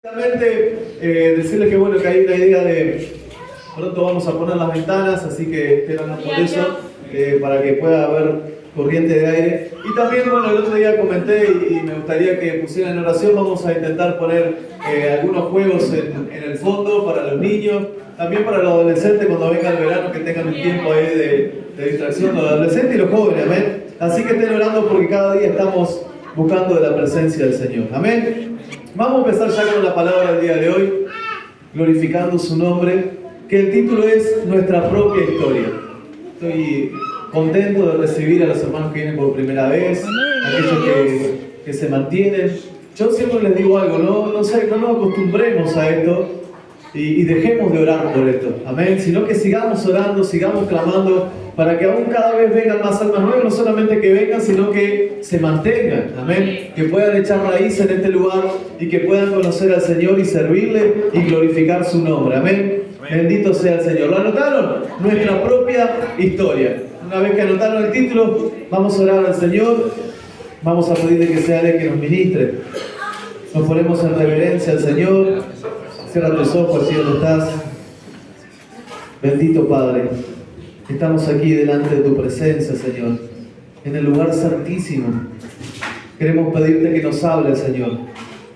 Decirles que bueno, que hay una idea de pronto vamos a poner las ventanas, así que estén orando por eso, para que pueda haber corriente de aire. Y también, bueno, el otro día comenté y me gustaría que pusieran en oración, vamos a intentar poner algunos juegos en el fondo para los niños, también para los adolescentes cuando venga el verano, que tengan un tiempo ahí de distracción, los adolescentes y los jóvenes, amén. Así que estén orando porque cada día estamos buscando de la presencia del Señor, amén. Vamos a empezar ya con la palabra del día de hoy, glorificando su nombre, que el título es Nuestra propia historia. Estoy contento de recibir a los hermanos que vienen por primera vez, aquellos que se mantienen. Yo siempre les digo algo, no nos acostumbremos a esto y dejemos de orar por esto, amén, sino que sigamos orando, sigamos clamando para que aún cada vez vengan más almas nuevas, no solamente que vengan, sino que se mantengan, amén, que puedan echar raíz en este lugar y que puedan conocer al Señor y servirle y glorificar su nombre, amén. Bendito sea el Señor. ¿Lo anotaron? Nuestra propia historia. Una vez que anotaron el título, vamos a orar al Señor, vamos a pedirle que sea Él que nos ministre. Nos ponemos en reverencia al Señor. Cierra tus ojos, si donde estás. Bendito Padre, estamos aquí delante de tu presencia, Señor, en el lugar santísimo. Queremos pedirte que nos hables, Señor.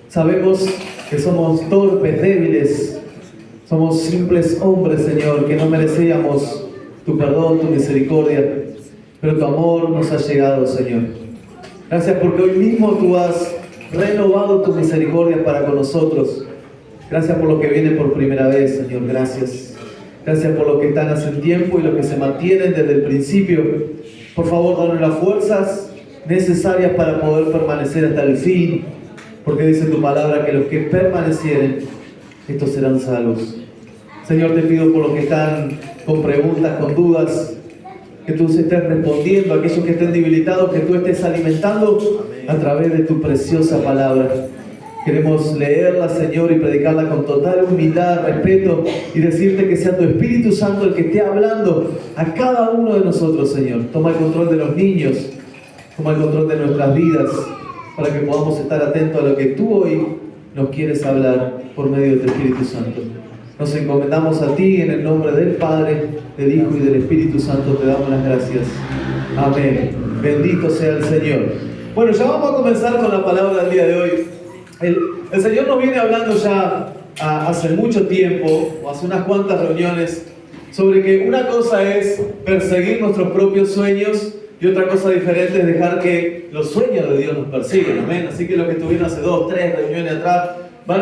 Sabemos que somos torpes, débiles, somos simples hombres, Señor, que no merecíamos tu perdón, tu misericordia, pero tu amor nos ha llegado, Señor. Gracias porque hoy mismo tú has renovado tu misericordia para con nosotros. Gracias por lo que viene por primera vez, Señor. Gracias. Gracias por los que están hace tiempo y los que se mantienen desde el principio. Por favor, danos las fuerzas necesarias para poder permanecer hasta el fin, porque dice tu palabra que los que permanecieren, estos serán salvos. Señor, te pido por los que están con preguntas, con dudas, que tú estés respondiendo a aquellos que estén debilitados, que tú estés alimentando a través de tu preciosa palabra. Queremos leerla, Señor, y predicarla con total humildad, respeto, y decirte que sea tu Espíritu Santo el que esté hablando a cada uno de nosotros, Señor. Toma el control de los niños, toma el control de nuestras vidas, para que podamos estar atentos a lo que tú hoy nos quieres hablar por medio de tu Espíritu Santo. Nos encomendamos a ti en el nombre del Padre, del Hijo y del Espíritu Santo. Te damos las gracias. Amén. Bendito sea el Señor. Bueno, ya vamos a comenzar con la palabra del día de hoy. El Señor nos viene hablando ya hace mucho tiempo, o hace unas cuantas reuniones, sobre que una cosa es perseguir nuestros propios sueños y otra cosa diferente es dejar que los sueños de Dios nos persigan. Amén. Así que los que estuvieron hace 2, 3 reuniones atrás van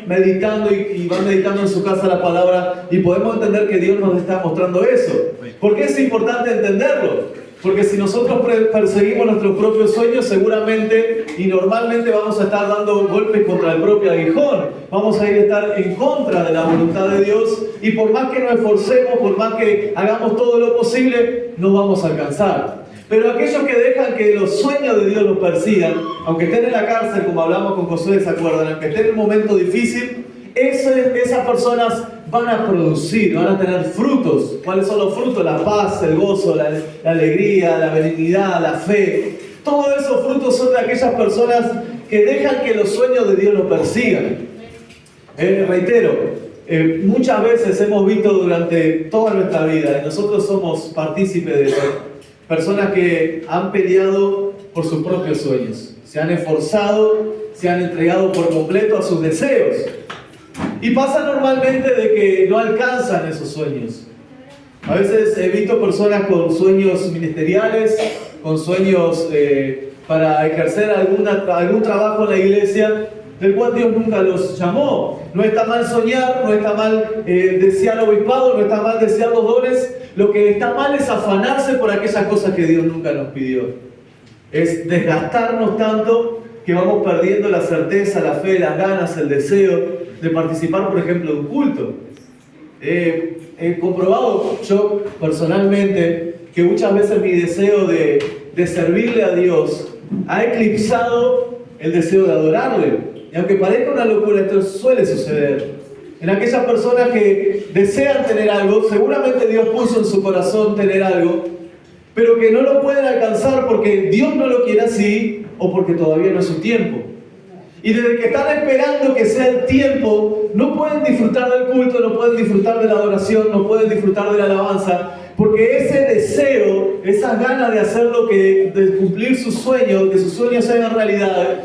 meditando y van meditando en su casa la palabra, y podemos entender que Dios nos está mostrando eso. ¿Por qué es importante entenderlo? Porque si nosotros perseguimos nuestros propios sueños, seguramente y normalmente vamos a estar dando golpes contra el propio aguijón. Vamos a estar en contra de la voluntad de Dios, y por más que nos esforcemos, por más que hagamos todo lo posible, no vamos a alcanzar. Pero aquellos que dejan que los sueños de Dios los persigan, aunque estén en la cárcel, como hablamos con Josué, ¿se acuerdan? Aunque estén en un momento difícil, esas personas van a producir, van a tener frutos. ¿Cuáles son los frutos? La paz, el gozo, la alegría, la benignidad, la fe. Todos esos frutos son de aquellas personas que dejan que los sueños de Dios los persigan. Reitero, muchas veces hemos visto durante toda nuestra vida, y nosotros somos partícipes de eso, personas que han peleado por sus propios sueños, se han esforzado, se han entregado por completo a sus deseos. Y pasa normalmente de que no alcanzan esos sueños. A veces he visto personas con sueños ministeriales, con sueños para ejercer algún trabajo en la iglesia, del cual Dios nunca los llamó. No está mal soñar, no está mal desear obispado, no está mal desear los dones. Lo que está mal es afanarse por aquellas cosas que Dios nunca nos pidió. Es desgastarnos tanto que vamos perdiendo la certeza, la fe, las ganas, el deseo de participar, por ejemplo, de un culto. He comprobado yo personalmente que muchas veces mi deseo de servirle a Dios ha eclipsado el deseo de adorarle. Y aunque parezca una locura, esto suele suceder. En aquellas personas que desean tener algo, seguramente Dios puso en su corazón tener algo, pero que no lo pueden alcanzar porque Dios no lo quiere así o porque todavía no es su tiempo. Y desde que están esperando que sea el tiempo, no pueden disfrutar del culto, no pueden disfrutar de la adoración, no pueden disfrutar de la alabanza, porque ese deseo, esas ganas de hacer de cumplir sus sueños, que sus sueños se hagan realidad,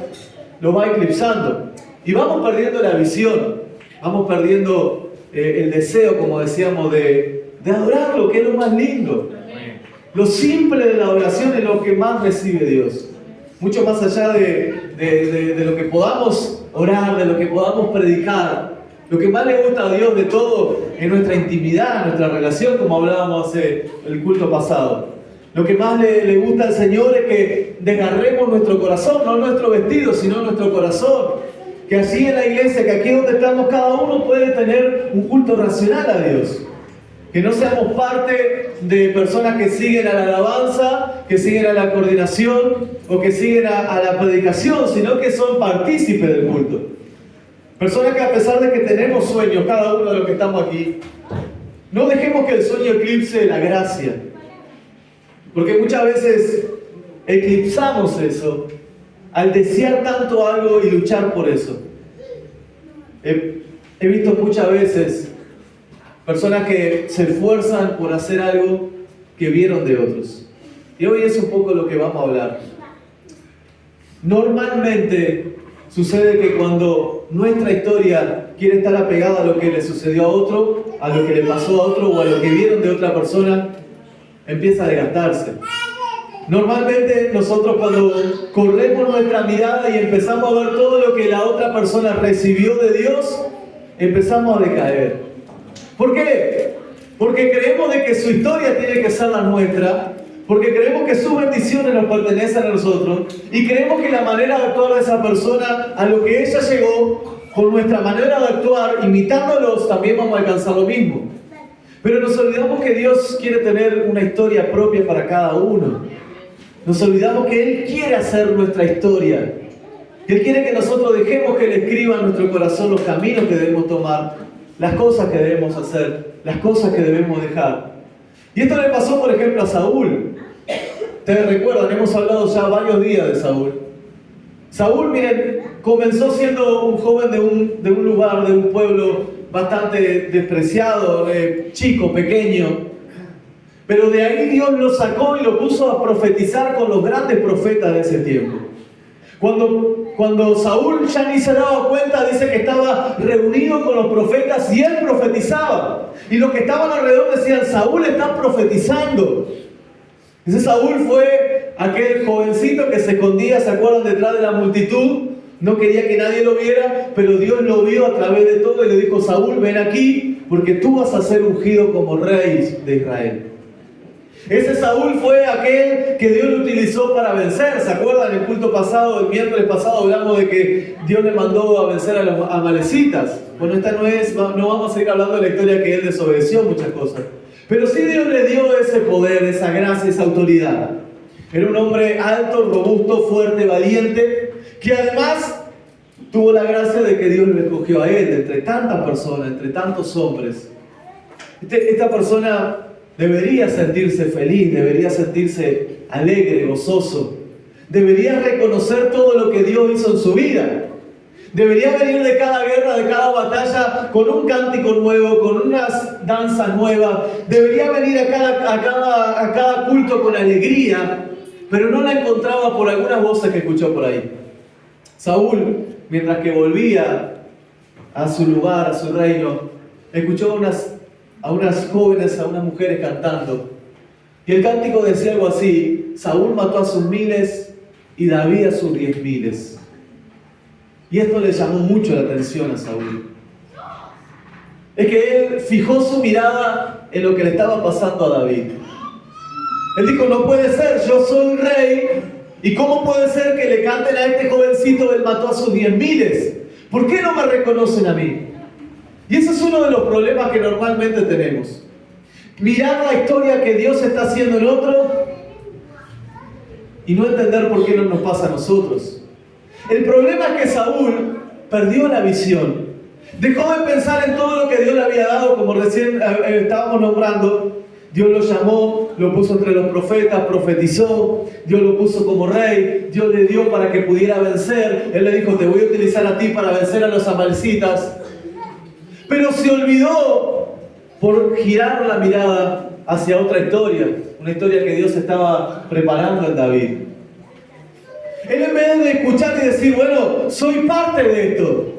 lo va eclipsando. Y vamos perdiendo la visión, vamos perdiendo el deseo, como decíamos, de adorarlo, que es lo más lindo. Lo simple de la adoración es lo que más recibe Dios. Mucho más allá de lo que podamos orar, de lo que podamos predicar. Lo que más le gusta a Dios de todo es nuestra intimidad, nuestra relación, como hablábamos el culto pasado. Lo que más le gusta al Señor es que desgarremos nuestro corazón, no nuestro vestido, sino nuestro corazón. Que allí en la iglesia, que aquí donde estamos cada uno puede tener un culto racional a Dios. Que no seamos parte de personas que siguen a la alabanza, que siguen a la coordinación o que siguen a la predicación, sino que son partícipes del culto. Personas que a pesar de que tenemos sueños, cada uno de los que estamos aquí, no dejemos que el sueño eclipse la gracia. Porque muchas veces eclipsamos eso al desear tanto algo y luchar por eso. He visto muchas veces personas que se esfuerzan por hacer algo que vieron de otros. Y hoy es un poco lo que vamos a hablar. Normalmente sucede que cuando nuestra historia quiere estar apegada a lo que le sucedió a otro, a lo que le pasó a otro o a lo que vieron de otra persona, empieza a desgastarse. Normalmente nosotros cuando corremos nuestra mirada y empezamos a ver todo lo que la otra persona recibió de Dios, empezamos a decaer. ¿Por qué? Porque creemos de que su historia tiene que ser la nuestra, porque creemos que sus bendiciones nos pertenecen a nosotros y creemos que la manera de actuar de esa persona, a lo que ella llegó, con nuestra manera de actuar, imitándolos, también vamos a alcanzar lo mismo. Pero nos olvidamos que Dios quiere tener una historia propia para cada uno. Nos olvidamos que Él quiere hacer nuestra historia. Él quiere que nosotros dejemos que Él escriba en nuestro corazón los caminos que debemos tomar, las cosas que debemos hacer, las cosas que debemos dejar. Y esto le pasó, por ejemplo, a Saúl. Ustedes recuerdan, hemos hablado ya varios días de Saúl. Saúl, miren, comenzó siendo un joven de un lugar, de un pueblo bastante despreciado, chico, pequeño. Pero de ahí Dios lo sacó y lo puso a profetizar con los grandes profetas de ese tiempo. Cuando Saúl ya ni se daba cuenta, dice que estaba reunido con los profetas y él profetizaba. Y los que estaban alrededor decían, Saúl está profetizando. Ese Saúl fue aquel jovencito que se escondía, ¿se acuerdan? Detrás de la multitud. No quería que nadie lo viera, pero Dios lo vio a través de todo y le dijo, Saúl, ven aquí, porque tú vas a ser ungido como rey de Israel. Ese Saúl fue aquel que Dios lo utilizó para vencer. ¿Se acuerdan? En el culto pasado, el miércoles pasado, hablamos de que Dios le mandó a vencer a los amalecitas. Bueno, no vamos a seguir hablando de la historia que él desobedeció muchas cosas. Pero sí Dios le dio ese poder, esa gracia, esa autoridad. Era un hombre alto, robusto, fuerte, valiente, que además tuvo la gracia de que Dios lo escogió a él, entre tantas personas, entre tantos hombres. Esta persona debería sentirse feliz, debería sentirse alegre, gozoso. Debería reconocer todo lo que Dios hizo en su vida. Debería venir de cada guerra, de cada batalla, con un cántico nuevo, con unas danzas nuevas. Debería venir a cada culto con alegría, pero no la encontraba por algunas voces que escuchó por ahí. Saúl, mientras que volvía a su lugar, a su reino, escuchó a unas jóvenes, a unas mujeres cantando. Y el cántico decía algo así: Saúl mató a sus 1000 y David a sus 10.000. Y esto le llamó mucho la atención a Saúl. Es que él fijó su mirada en lo que le estaba pasando a David. Él dijo, no puede ser, yo soy un rey, ¿y cómo puede ser que le canten a este jovencito, él mató a sus 10.000? ¿Por qué no me reconocen a mí? Y ese es uno de los problemas que normalmente tenemos. Mirar la historia que Dios está haciendo en otro y no entender por qué no nos pasa a nosotros. El problema es que Saúl perdió la visión. Dejó de pensar en todo lo que Dios le había dado, como recién estábamos nombrando, Dios lo llamó, lo puso entre los profetas, profetizó, Dios lo puso como rey, Dios le dio para que pudiera vencer. Él le dijo, te voy a utilizar a ti para vencer a los amalecitas. Pero se olvidó por girar la mirada hacia otra historia, una historia que Dios estaba preparando en David. Él, en vez de escuchar y decir, bueno, soy parte de esto.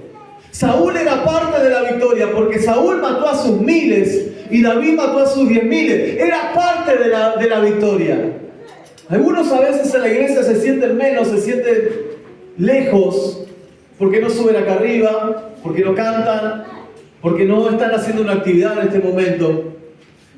Saúl era parte de la victoria porque Saúl mató a sus miles y David mató a sus 10.000. Era parte de la victoria. Algunos a veces en la iglesia se sienten menos, se sienten lejos porque no suben acá arriba, porque no cantan, porque no están haciendo una actividad en este momento.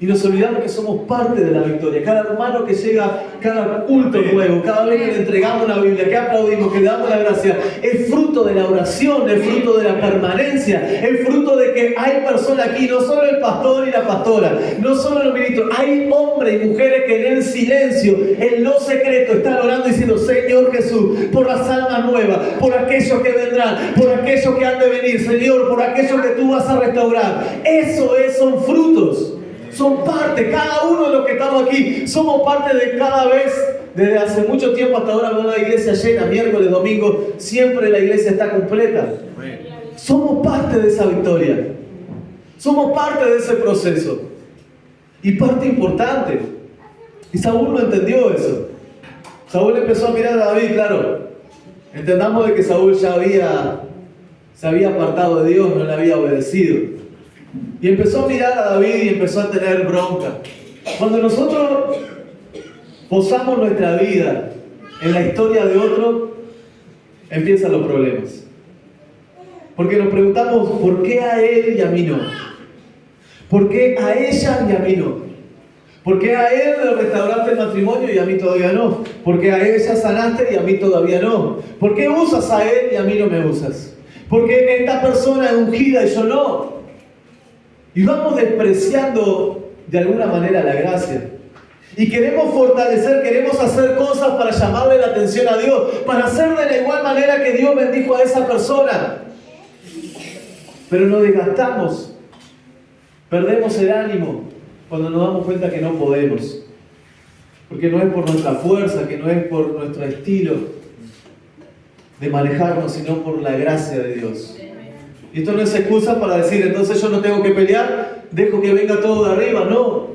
Y nos olvidamos que somos parte de la victoria. Cada hermano que llega, cada culto nuevo, cada vez que le entregamos una Biblia, que aplaudimos, que le damos la gracia, es fruto de la oración, es fruto de la permanencia, es fruto de que hay personas aquí, no solo el pastor y la pastora, no solo los ministros, hay hombres y mujeres que en el silencio, en lo secreto, están orando diciendo, Señor Jesús, por las almas nuevas, por aquellos que vendrán, por aquellos que han de venir, Señor, por aquellos que tú vas a restaurar. Son frutos. Son parte, cada uno de los que estamos aquí, somos parte de cada vez, desde hace mucho tiempo hasta ahora, veo la iglesia llena, miércoles, domingo, siempre la iglesia está completa. Somos parte de esa victoria, somos parte de ese proceso, y parte importante. Y Saúl no entendió eso. Saúl empezó a mirar a David, claro, entendamos de que Saúl ya se había apartado de Dios, no le había obedecido. Y empezó a mirar a David y empezó a tener bronca. Cuando nosotros posamos nuestra vida en la historia de otro, empiezan los problemas. Porque nos preguntamos, ¿por qué a él y a mí no? ¿Por qué a ella y a mí no? ¿Por qué a él le restauraste el matrimonio y a mí todavía no? ¿Por qué a ella sanaste y a mí todavía no? ¿Por qué usas a él y a mí no me usas? ¿Por qué esta persona es ungida y yo no? Y vamos despreciando de alguna manera la gracia. Y queremos fortalecer, queremos hacer cosas para llamarle la atención a Dios, para hacer de la igual manera que Dios bendijo a esa persona. Pero nos desgastamos, perdemos el ánimo cuando nos damos cuenta que no podemos. Porque no es por nuestra fuerza, que no es por nuestro estilo de manejarnos, sino por la gracia de Dios. Y esto no es excusa para decir, entonces yo no tengo que pelear, dejo que venga todo de arriba. No.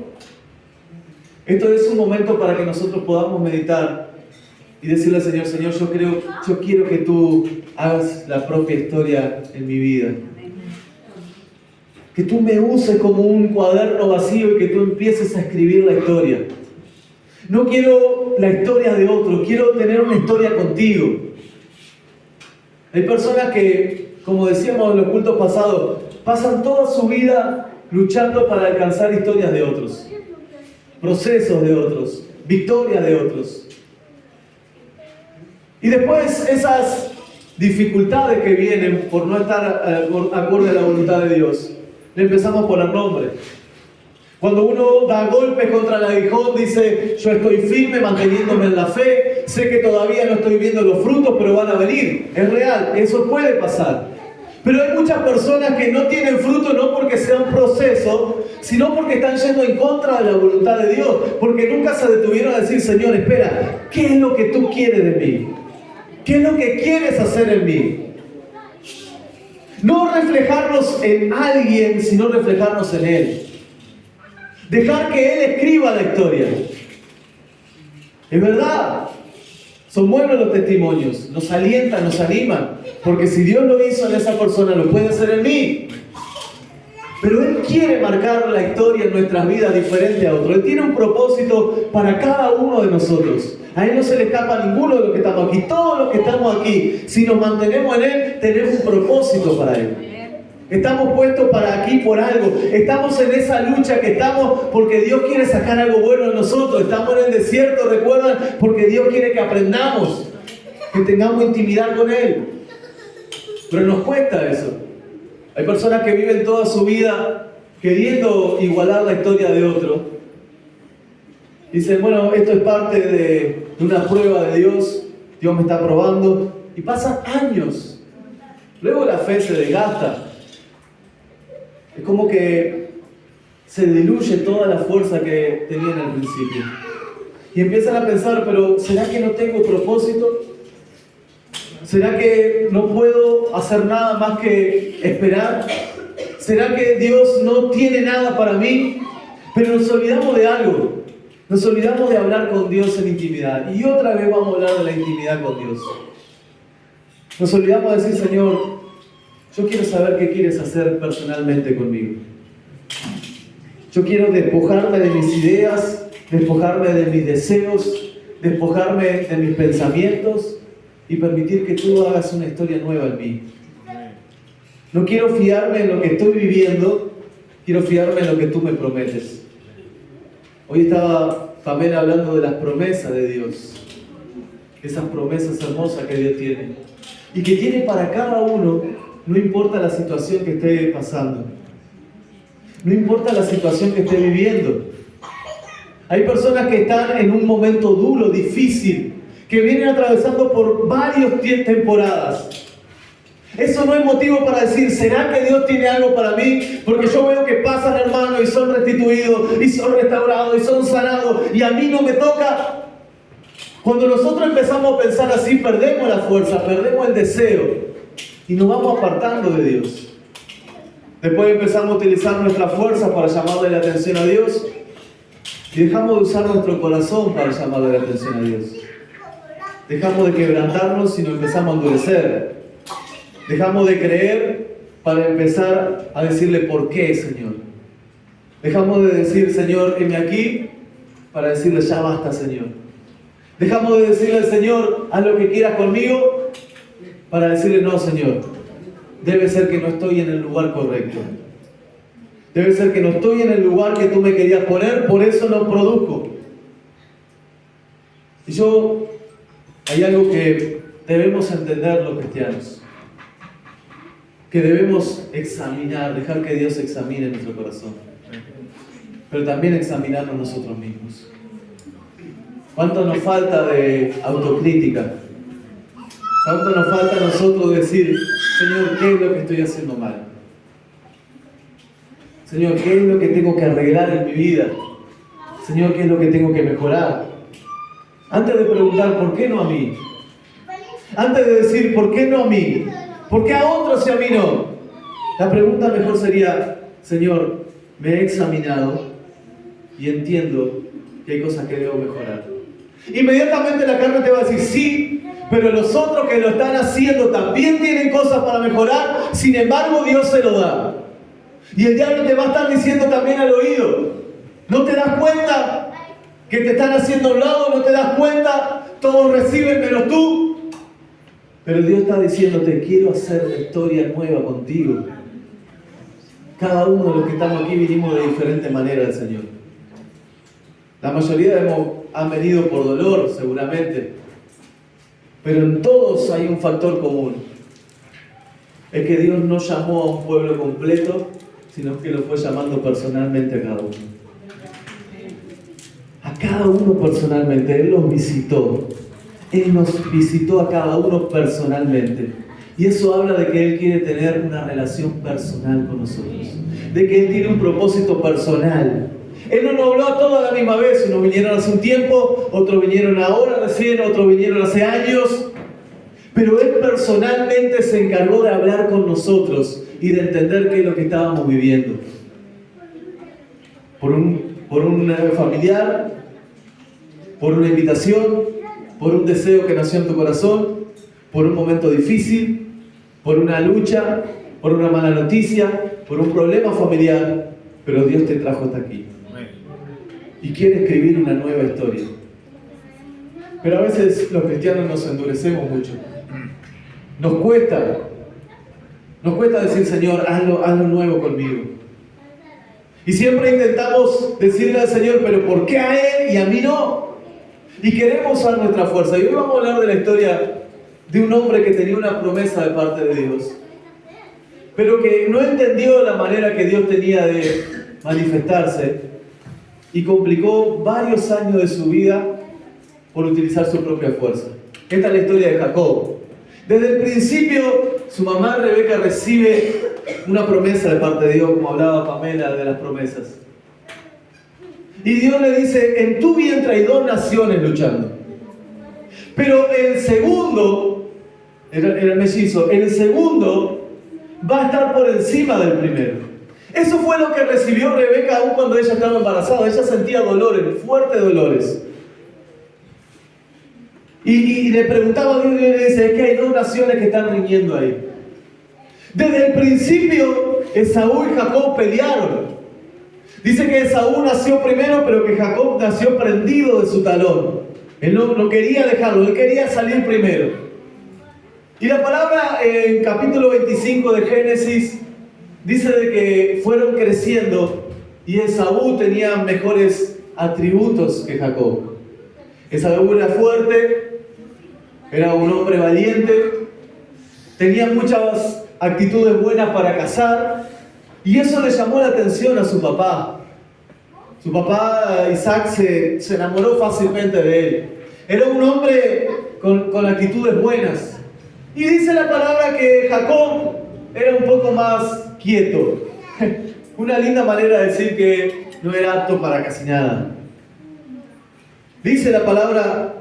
Esto es un momento para que nosotros podamos meditar y decirle al Señor, Señor, yo quiero que tú hagas la propia historia en mi vida. Que tú me uses como un cuaderno vacío y que tú empieces a escribir la historia. No quiero la historia de otro, quiero tener una historia contigo. Hay personas que, como decíamos en los cultos pasados, pasan toda su vida luchando para alcanzar historias de otros, procesos de otros, victorias de otros. Y después esas dificultades que vienen por no estar acorde a la voluntad de Dios, le empezamos a poner nombre. Cuando uno da golpes contra el aguijón, dice, yo estoy firme manteniéndome en la fe, sé que todavía no estoy viendo los frutos, pero van a venir. Es real, eso puede pasar. Pero hay muchas personas que no tienen fruto no porque sea un proceso, sino porque están yendo en contra de la voluntad de Dios, porque nunca se detuvieron a decir, Señor, espera, ¿qué es lo que tú quieres de mí? ¿Qué es lo que quieres hacer en mí? No reflejarnos en alguien, sino reflejarnos en Él. Dejar que Él escriba la historia. Es verdad, son buenos los testimonios, nos alientan, nos animan, porque si Dios lo hizo en esa persona, lo puede hacer en mí. Pero Él quiere marcar la historia en nuestras vidas diferente a otro. Él tiene un propósito para cada uno de nosotros. A Él no se le escapa a ninguno de los que estamos aquí. Todos los que estamos aquí, si nos mantenemos en Él, tenemos un propósito para Él. Estamos puestos para aquí por algo. Estamos en esa lucha que estamos porque Dios quiere sacar algo bueno de nosotros. Estamos en el desierto, recuerdan, porque Dios quiere que aprendamos, que tengamos intimidad con Él. Pero nos cuesta eso. Hay personas que viven toda su vida queriendo igualar la historia de otro. Dicen, bueno, esto es parte de una prueba de Dios. Dios me está probando. Y pasan años. Luego la fe se desgasta. Es como que se diluye toda la fuerza que tenían al principio. Y empiezan a pensar, pero ¿será que no tengo propósito? ¿Será que no puedo hacer nada más que esperar? ¿Será que Dios no tiene nada para mí? Pero nos olvidamos de algo. Nos olvidamos de hablar con Dios en intimidad. Y otra vez vamos a hablar de la intimidad con Dios. Nos olvidamos de decir, Señor, yo quiero saber qué quieres hacer personalmente conmigo. Yo quiero despojarme de mis ideas, despojarme de mis deseos, despojarme de mis pensamientos y permitir que tú hagas una historia nueva en mí. No quiero fiarme en lo que estoy viviendo, quiero fiarme en lo que tú me prometes. Hoy estaba Pamela hablando de las promesas de Dios, esas promesas hermosas que Dios tiene y que tiene para cada uno, no importa la situación que esté pasando, no importa la situación que esté viviendo. Hay personas que están en un momento duro, difícil, que vienen atravesando por varias temporadas. Eso no es motivo para decir, ¿será que Dios tiene algo para mí? Porque yo veo que pasan, hermanos, y son restituidos, y son restaurados, y son sanados, y a mí no me toca. Cuando nosotros empezamos a pensar así, perdemos la fuerza, perdemos el deseo, y nos vamos apartando de Dios. Después empezamos a utilizar nuestra fuerza para llamarle la atención a Dios, y dejamos de usar nuestro corazón para llamarle la atención a Dios. Dejamos de quebrantarnos y nos empezamos a endurecer. Dejamos de creer para empezar a decirle por qué, Señor. Dejamos de decir, Señor, heme aquí, para decirle ya basta, Señor. Dejamos de decirle al Señor, haz lo que quieras conmigo, para decirle no, Señor. Debe ser que no estoy en el lugar correcto. Debe ser que no estoy en el lugar que tú me querías poner, por eso no produzco. Y hay algo que debemos entender los cristianos. Que debemos examinar, dejar que Dios examine nuestro corazón. Pero también examinarnos nosotros mismos. ¿Cuánto nos falta de autocrítica? ¿Cuánto nos falta a nosotros decir, Señor, qué es lo que estoy haciendo mal? Señor, ¿qué es lo que tengo que arreglar en mi vida? Señor, ¿qué es lo que tengo que mejorar? Antes de preguntar, ¿por qué no a mí? Antes de decir, ¿por qué no a mí? ¿Por qué a otros y a mí no? La pregunta mejor sería, Señor, me he examinado y entiendo que hay cosas que debo mejorar. Inmediatamente la carne te va a decir, sí, pero los otros que lo están haciendo también tienen cosas para mejorar, sin embargo Dios se lo da. Y el diablo te va a estar diciendo también al oído, ¿no te das cuenta que te están haciendo a un lado? ¿No te das cuenta? Todos reciben menos tú. Pero Dios está diciéndote, quiero hacer una historia nueva contigo. Cada uno de los que estamos aquí vinimos de diferente manera al Señor. La mayoría han venido por dolor, seguramente. Pero en todos hay un factor común. Es que Dios no llamó a un pueblo completo, sino que lo fue llamando personalmente a cada uno. A cada uno personalmente. Él los visitó. Él nos visitó a cada uno personalmente. Y eso habla de que Él quiere tener una relación personal con nosotros. De que Él tiene un propósito personal. Él no nos habló a todos a la misma vez. Unos vinieron hace un tiempo, otros vinieron ahora recién, otros vinieron hace años. Pero Él personalmente se encargó de hablar con nosotros y de entender qué es lo que estábamos viviendo. Por un familiar, por una invitación, por un deseo que nació en tu corazón, por un momento difícil, por una lucha, por una mala noticia, por un problema familiar, pero Dios te trajo hasta aquí. Y quiere escribir una nueva historia. Pero a veces los cristianos nos endurecemos mucho. Nos cuesta decir, Señor, hazlo nuevo conmigo. Y siempre intentamos decirle al Señor, pero ¿por qué a Él y a mí no? Y queremos usar nuestra fuerza. Y hoy vamos a hablar de la historia de un hombre que tenía una promesa de parte de Dios, pero que no entendió la manera que Dios tenía de manifestarse y complicó varios años de su vida por utilizar su propia fuerza. Esta es la historia de Jacob. Desde el principio, su mamá Rebeca recibe una promesa de parte de Dios, como hablaba Pamela de las promesas. Y Dios le dice, en tu vientre hay 2 naciones luchando. Pero el segundo, era el mellizo, el segundo va a estar por encima del primero. Eso fue lo que recibió Rebeca aún cuando ella estaba embarazada. Ella sentía dolores, fuertes dolores. Y le preguntaba a Dios y le dice, es que hay 2 naciones que están riñendo ahí. Desde el principio, Esaú y Jacob pelearon. Dice que Esaú nació primero, pero que Jacob nació prendido de su talón. Él no quería dejarlo, él quería salir primero. Y la palabra en capítulo 25 de Génesis dice de que fueron creciendo y Esaú tenía mejores atributos que Jacob. Esaú era fuerte, era un hombre valiente, tenía muchas actitudes buenas para cazar, y eso le llamó la atención a su papá. Su papá Isaac se enamoró fácilmente de él. Era un hombre con actitudes buenas. Y dice la palabra que Jacob era un poco más quieto. Una linda manera de decir que no era apto para casi nada. Dice la palabra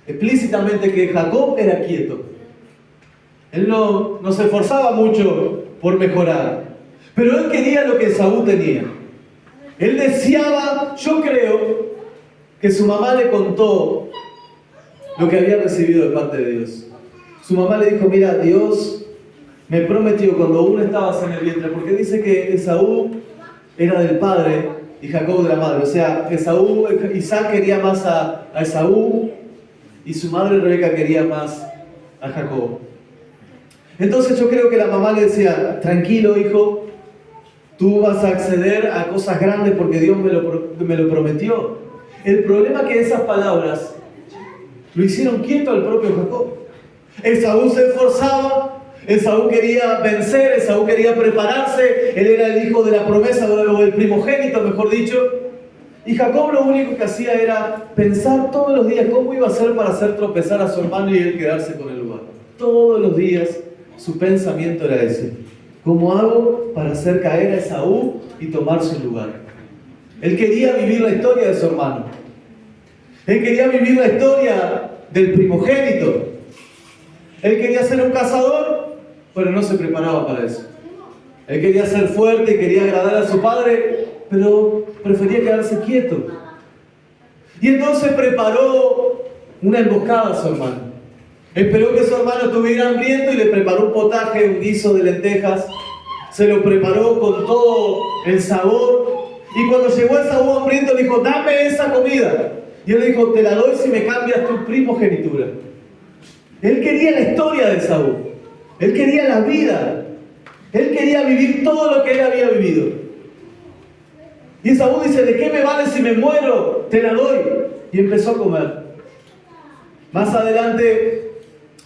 explícitamente que Jacob era quieto. Él no se esforzaba mucho por mejorar. Pero él quería lo que Esaú tenía. Él deseaba, yo creo, que su mamá le contó lo que había recibido de parte de Dios. Su mamá le dijo, mira, Dios me prometió cuando aún estabas en el vientre, porque dice que Esaú era del padre y Jacob de la madre. O sea, Isaac quería más a Esaú y su madre Rebeca quería más a Jacob. Entonces yo creo que la mamá le decía, tranquilo hijo, tú vas a acceder a cosas grandes porque Dios me lo prometió. El problema es que esas palabras lo hicieron quieto al propio Jacob. Esaú se esforzaba, Esaú quería vencer, Esaú quería prepararse, él era el hijo de la promesa, o el primogénito, mejor dicho. Y Jacob lo único que hacía era pensar todos los días cómo iba a hacer para hacer tropezar a su hermano y él quedarse con el lugar. Todos los días su pensamiento era ese. ¿Cómo hago para hacer caer a Esaú y tomar su lugar? Él quería vivir la historia de su hermano. Él quería vivir la historia del primogénito. Él quería ser un cazador, pero no se preparaba para eso. Él quería ser fuerte y quería agradar a su padre, pero prefería quedarse quieto. Y entonces preparó una emboscada a su hermano. Esperó que su hermano estuviera hambriento y le preparó un potaje, un guiso de lentejas. Se lo preparó con todo el sabor. Y cuando llegó Esaú hambriento, le dijo, dame esa comida. Y él le dijo, te la doy si me cambias tu primogenitura. Él quería la historia de Esaú. Él quería la vida. Él quería vivir todo lo que él había vivido. Y Esaú dice, ¿de qué me vale si me muero? Te la doy. Y empezó a comer. Más adelante,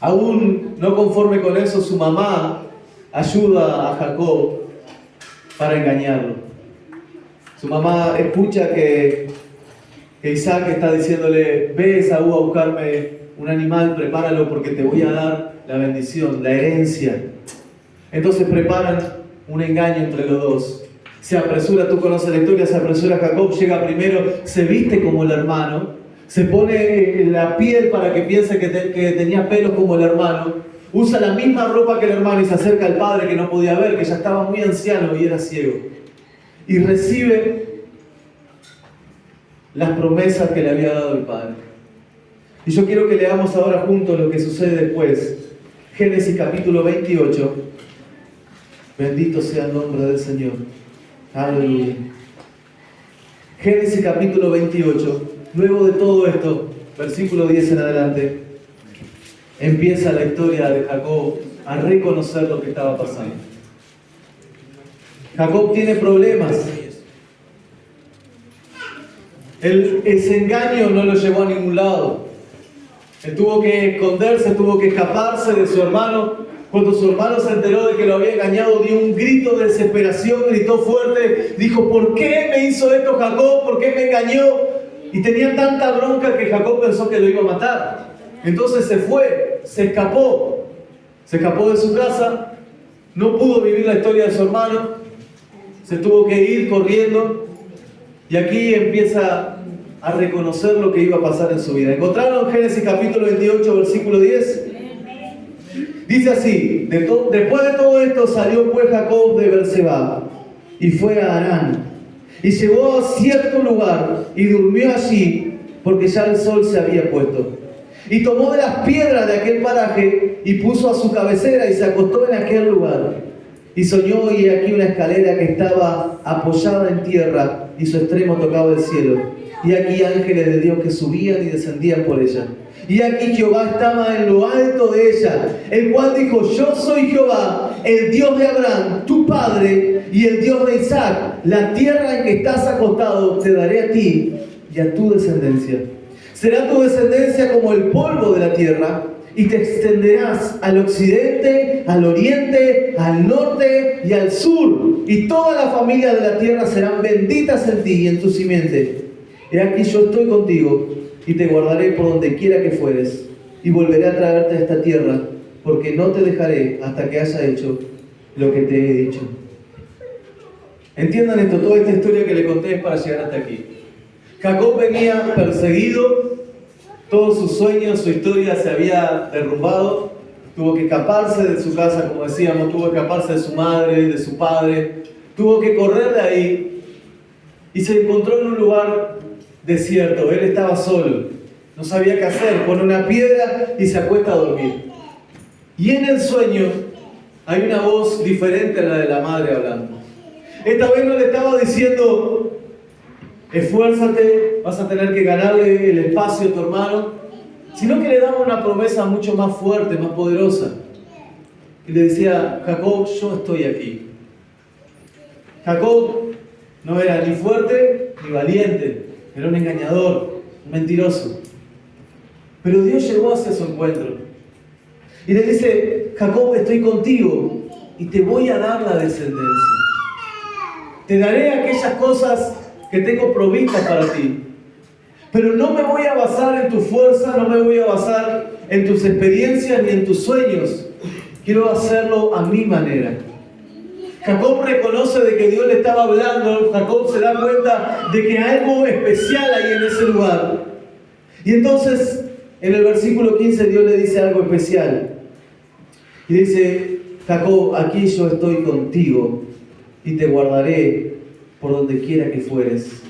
aún no conforme con eso, su mamá ayuda a Jacob para engañarlo. Su mamá escucha que Isaac está diciéndole, ve Esaú a buscarme un animal, prepáralo porque te voy a dar la bendición, la herencia. Entonces preparan un engaño entre los dos. Se apresura, tú conoces la historia, se apresura Jacob, llega primero, se viste como el hermano, se pone la piel para que piense que tenía pelos como el hermano, usa la misma ropa que el hermano y se acerca al padre que no podía ver, que ya estaba muy anciano y era ciego. Y recibe las promesas que le había dado el padre. Y yo quiero que leamos ahora juntos lo que sucede después. Génesis capítulo 28. Bendito sea el nombre del Señor. Aleluya. Génesis capítulo 28. Luego de todo esto, versículo 10 en adelante, empieza la historia de Jacob a reconocer lo que estaba pasando. Jacob tiene problemas. Ese engaño no lo llevó a ningún lado. Él tuvo que esconderse, tuvo que escaparse de su hermano. Cuando su hermano se enteró de que lo había engañado, dio un grito de desesperación, gritó fuerte, dijo, ¿por qué me hizo esto Jacob? ¿Por qué me engañó? Y tenía tanta bronca que Jacob pensó que lo iba a matar. Entonces se fue, se escapó de su casa, no pudo vivir la historia de su hermano, se tuvo que ir corriendo. Y aquí empieza a reconocer lo que iba a pasar en su vida. ¿Encontraron Génesis capítulo 28, versículo 10? Dice así: después de todo esto salió pues Jacob de Berseba y fue a Harán. Y llegó a cierto lugar y durmió allí, porque ya el sol se había puesto. Y tomó de las piedras de aquel paraje y puso a su cabecera y se acostó en aquel lugar. Y soñó, y aquí una escalera que estaba apoyada en tierra y su extremo tocaba el cielo. Y aquí ángeles de Dios que subían y descendían por ella. Y aquí Jehová estaba en lo alto de ella, el cual dijo: yo soy Jehová, el Dios de Abraham, tu padre, y el Dios de Isaac. La tierra en que estás acostado te daré a ti y a tu descendencia. Será tu descendencia como el polvo de la tierra, y te extenderás al occidente, al oriente, al norte y al sur. Y todas las familias de la tierra serán benditas en ti y en tu simiente. He aquí yo estoy contigo, y te guardaré por donde quiera que fueres, y volveré a traerte a esta tierra, porque no te dejaré hasta que haya hecho lo que te he dicho. Entiendan esto, toda esta historia que le conté es para llegar hasta aquí. Jacob venía perseguido, todos sus sueños, su historia se había derrumbado, tuvo que escaparse de su casa, como decíamos, tuvo que escaparse de su madre, de su padre, tuvo que correr de ahí, y se encontró en un lugar desierto. Él estaba solo, no sabía qué hacer, pone una piedra y se acuesta a dormir. Y en el sueño hay una voz diferente a la de la madre hablando. Esta vez no le estaba diciendo: esfuérzate, vas a tener que ganarle el espacio a tu hermano, sino que le daba una promesa mucho más fuerte, más poderosa. Y le decía: Jacob, yo estoy aquí. Jacob no era ni fuerte ni valiente, era un engañador, un mentiroso. Pero Dios llegó hacia su encuentro y le dice: Jacob, estoy contigo y te voy a dar la descendencia. Te daré aquellas cosas que tengo provistas para ti. Pero no me voy a basar en tu fuerza, no me voy a basar en tus experiencias ni en tus sueños. Quiero hacerlo a mi manera. Jacob reconoce de que Dios le estaba hablando. Jacob se da cuenta de que algo especial hay en ese lugar. Y entonces, en el versículo 15, Dios le dice algo especial. Y dice: Jacob, aquí yo estoy contigo y te guardaré por donde quiera que fueres.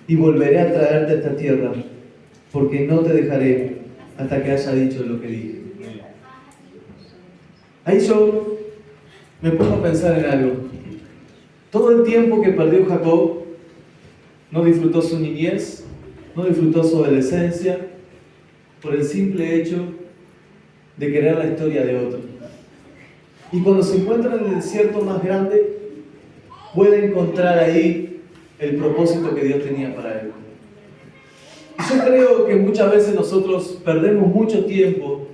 Y volveré a traerte a esta tierra, porque no te dejaré hasta que haya dicho lo que dije. Ahí yo me pongo a pensar en algo. Todo el tiempo que perdió Jacob, no disfrutó su niñez, no disfrutó su adolescencia, por el simple hecho de querer la historia de otro. Y cuando se encuentra en el desierto más grande, puede encontrar ahí el propósito que Dios tenía para él. Y yo creo que muchas veces nosotros perdemos mucho tiempo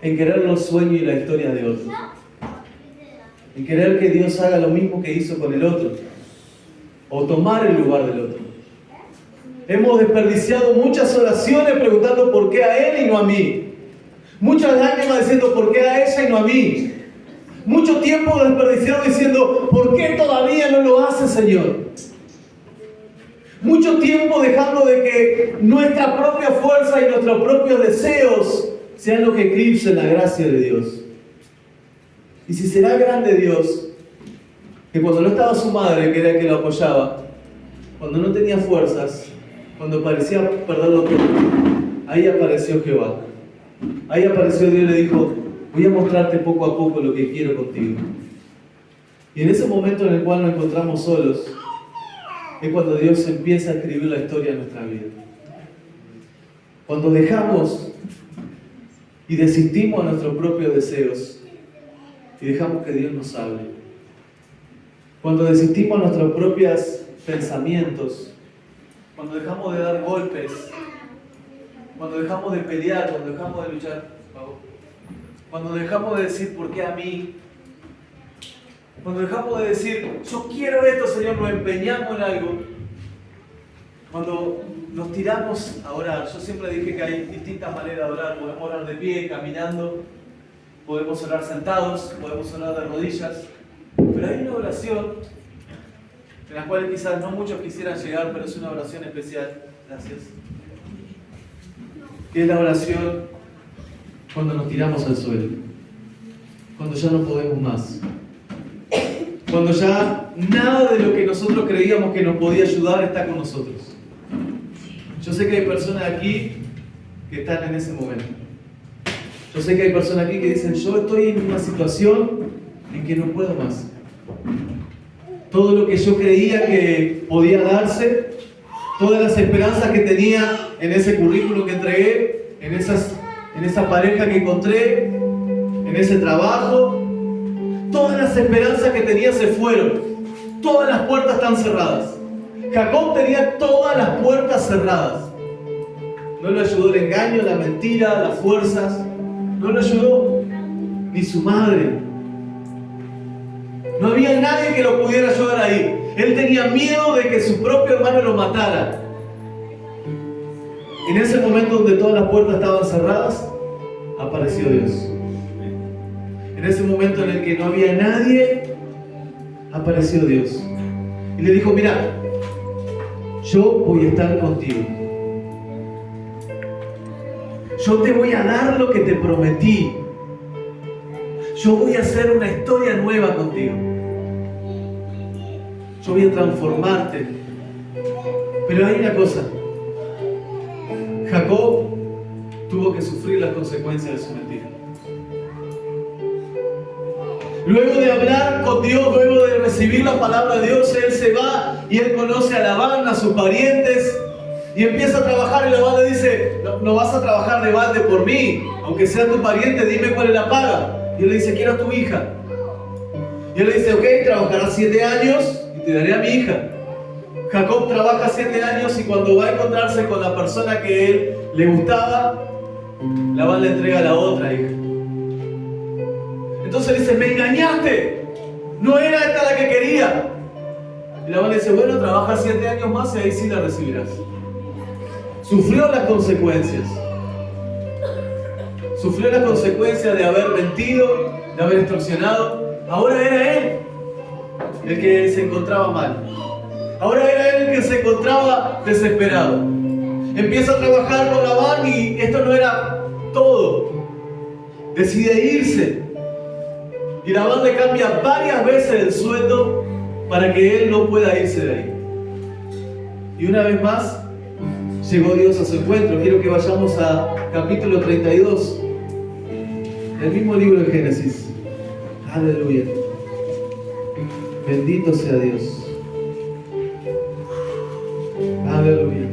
en querer los sueños y la historia de otros. En querer que Dios haga lo mismo que hizo con el otro, o tomar el lugar del otro. Hemos desperdiciado muchas oraciones preguntando por qué a él y no a mí. Muchas lágrimas diciendo por qué a ella y no a mí. Mucho tiempo desperdiciado diciendo: ¿por qué todavía no lo hace, Señor? Mucho tiempo dejando de que nuestra propia fuerza y nuestros propios deseos sean lo que eclipsen la gracia de Dios. Y si será grande Dios, que cuando no estaba su madre, que era el que lo apoyaba, cuando no tenía fuerzas, cuando parecía perderlo todo, ahí apareció Jehová. Ahí apareció Dios y le dijo: voy a mostrarte poco a poco lo que quiero contigo. Y en ese momento en el cual nos encontramos solos, es cuando Dios empieza a escribir la historia de nuestra vida. Cuando dejamos y desistimos a nuestros propios deseos y dejamos que Dios nos hable. Cuando desistimos a nuestros propios pensamientos, cuando dejamos de dar golpes, cuando dejamos de pelear, cuando dejamos de luchar, cuando dejamos de decir ¿por qué a mí? Cuando dejamos de decir yo quiero esto, Señor, nos empeñamos en algo. Cuando nos tiramos a orar, yo siempre dije que hay distintas maneras de orar. Podemos orar de pie, caminando, podemos orar sentados, podemos orar de rodillas, pero hay una oración en las cuales quizás no muchos quisieran llegar, pero es una oración especial. Gracias. Que es la oración cuando nos tiramos al suelo, cuando ya no podemos más, cuando ya nada de lo que nosotros creíamos que nos podía ayudar está con nosotros. Yo sé que hay personas aquí que están en ese momento. Yo sé que hay personas aquí que dicen, yo estoy en una situación en que no puedo más. Todo lo que yo creía que podía darse, todas las esperanzas que tenía en ese currículum que entregué, en esa pareja que encontré, en ese trabajo, todas las esperanzas que tenía se fueron. Todas las puertas están cerradas. Jacob tenía todas las puertas cerradas. No le ayudó el engaño, la mentira, las fuerzas. No le ayudó ni su madre. No había nadie que lo pudiera ayudar ahí. Él tenía miedo de que su propio hermano lo matara. En ese momento donde todas las puertas estaban cerradas, apareció Dios. En ese momento en el que no había nadie, apareció Dios. Y le dijo, mira, yo voy a estar contigo. Yo te voy a dar lo que te prometí. Yo voy a hacer una historia nueva contigo. Yo voy a transformarte. Pero hay una cosa. Jacob tuvo que sufrir las consecuencias de su mentira. Luego de hablar con Dios, luego de recibir la palabra de Dios, él se va y él conoce a Labán, a sus parientes, y empieza a trabajar. Y Labán le dice, no vas a trabajar de balde por mí, aunque sea tu pariente, dime cuál es la paga. Y él le dice, quiero a tu hija. Y él le dice, ok, trabajarás 7 años y te daré a mi hija. Jacob trabaja 7 años y cuando va a encontrarse con la persona que él le gustaba, Labán le entrega a la otra hija. Entonces le dice, me engañaste, no era esta la que quería. Y Labán le dice, bueno, trabaja 7 años más y ahí sí la recibirás. Sufrió las consecuencias. Sufrió las consecuencias de haber mentido, de haber extorsionado. Ahora era él el que se encontraba mal. Ahora era él el que se encontraba desesperado. Empieza a trabajar con Labán y esto no era todo. Decide irse. Y Labán le cambia varias veces el sueldo para que él no pueda irse de ahí. Y una vez más, llegó Dios a su encuentro. Quiero que vayamos a capítulo 32. El mismo libro de Génesis. Aleluya. Bendito sea Dios. Aleluya.